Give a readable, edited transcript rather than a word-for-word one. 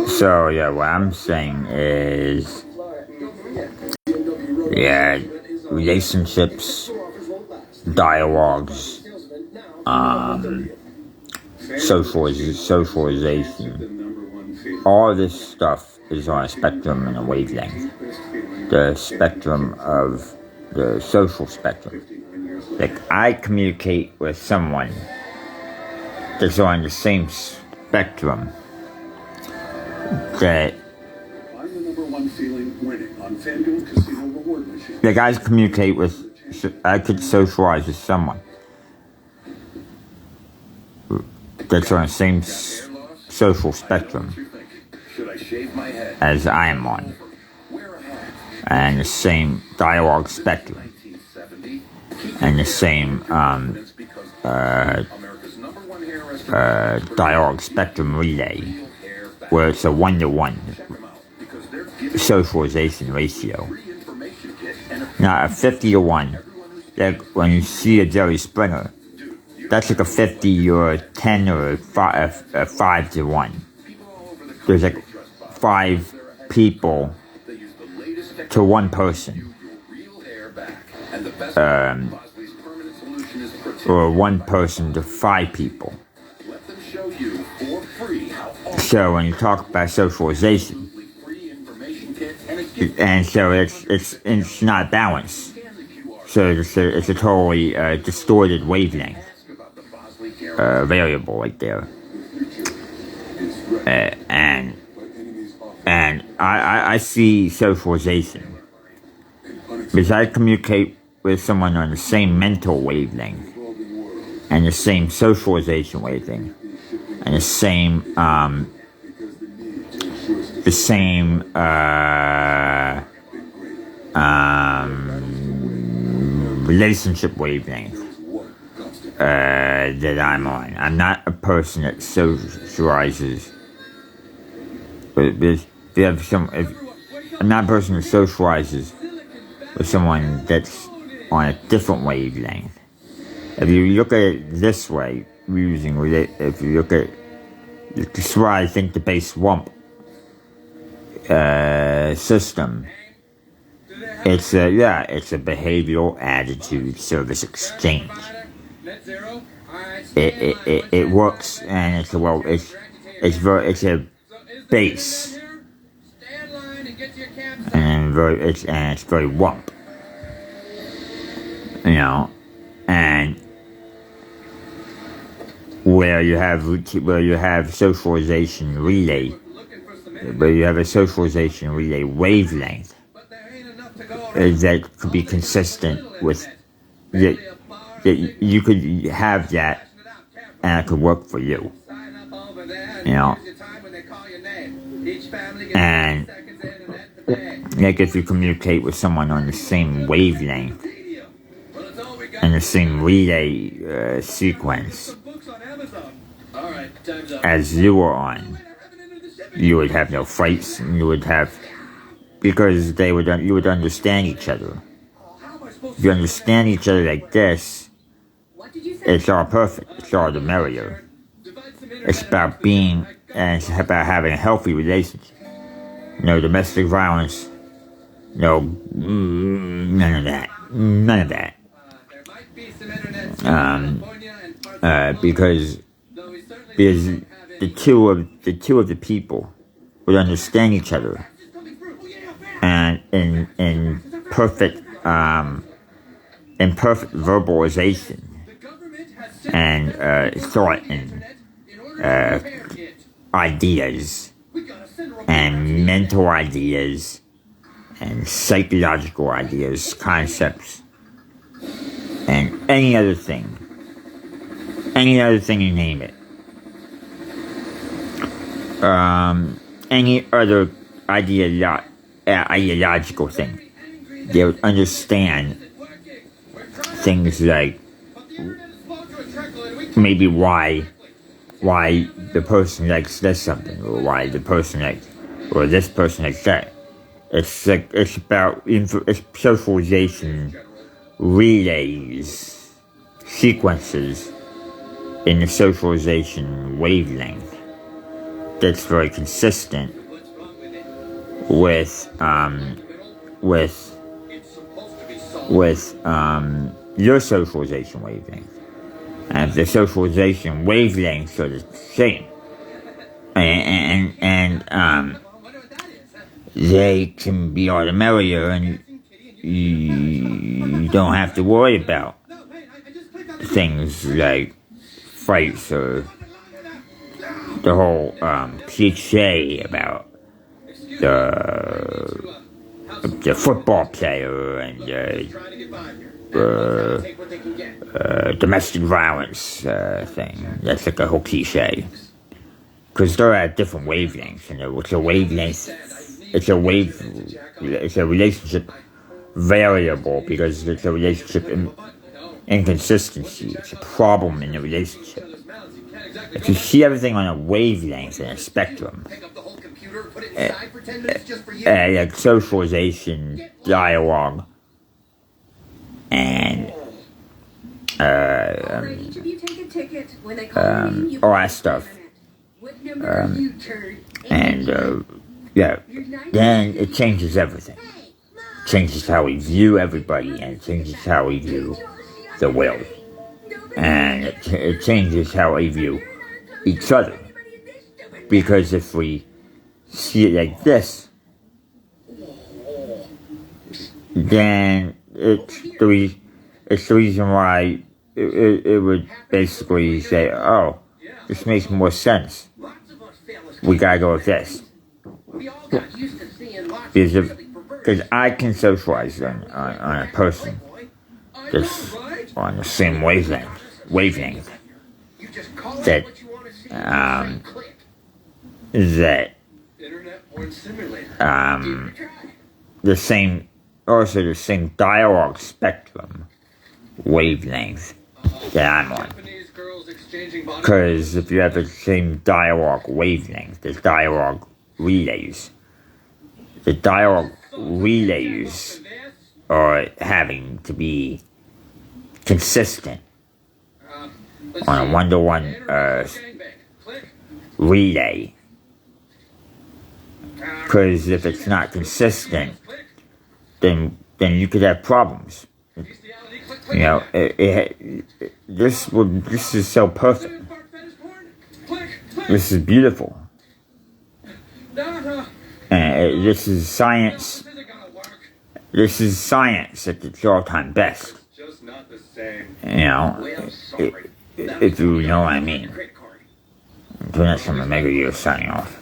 So yeah, what I'm saying is, yeah, relationships, dialogues, socialization, all this stuff is on a spectrum and a wavelength. The spectrum of the social spectrum. Like, I communicate with someone that's on the same spectrum that, like, I could socialize with someone that's on the same social spectrum as I am on, and the same dialogue spectrum, and the same dialogue spectrum relay, where it's a 1-to-1 socialization ratio, not a 50-to-1. Like when you see a Jerry Springer, that's like a 50 or a 10 or a 5-to-1. There's like 5 people to 1 person, or 1 person to 5 people. So when you talk about socialization, and so it's not balanced. So it's a totally distorted wavelength variable right there. And I see socialization because I communicate with someone on the same mental wavelength, and the same socialization wavelength, and the same relationship wavelength that I'm on. I'm not a person that socializes. I'm not a person that socializes with someone that's on a different wavelength. If you look at it this way, this is why I think the base wump system, it's a behavioral attitude service exchange. It works, and it's a base, and it's very wump, and where you have socialization relay, where you have a socialization relay wavelength that could be consistent with that you could have that, and it could work for you, and like if you communicate with someone on the same wavelength and the same relay sequence as you were on, you would have no fights, and because you would understand each other. If you understand each other like this, it's all perfect. It's all the merrier. It's about having a healthy relationship. No domestic violence. No, none of that. Because the two of the people would understand each other, and in perfect verbalization and thought and ideas and mental ideas and psychological ideas, concepts, and any other thing you name it. Any other ideological thing. They would understand things like maybe why the person likes this something, or why the person likes, or this person likes that. It's about socialization relays, sequences in the socialization wavelength that's very consistent with your socialization wavelength. And if the socialization wavelengths are the same, and they can be all the merrier, and you don't have to worry about things like fights or the whole cliche about the football player and domestic violence thing. That's like a whole cliche, because they're at different wavelengths, and it's a wavelength. It's a relationship variable, because it's a relationship inconsistency. It's a problem in the relationship. If you see everything on a wavelength and a spectrum, like socialization, dialogue, and all that stuff, then it changes everything. It changes how we view everybody, and it changes how we view the will, and it changes how we view each other. Because if we see it like this, then it's the reason why it would basically say, oh, this makes more sense. We gotta go with this. Because I can socialize on a person that's on the same wavelength that the same dialogue spectrum wavelength that I'm on. Because if you have the same dialogue wavelength, there's dialogue relays. The dialogue relays are having to be consistent on a one-to-one relay. Because if it's not consistent, then you could have problems. You know, this is so perfect. This is beautiful. And this is science. This is science at its all-time best. You know, if you know what I mean. Until next time, REYMEGA, you're signing off.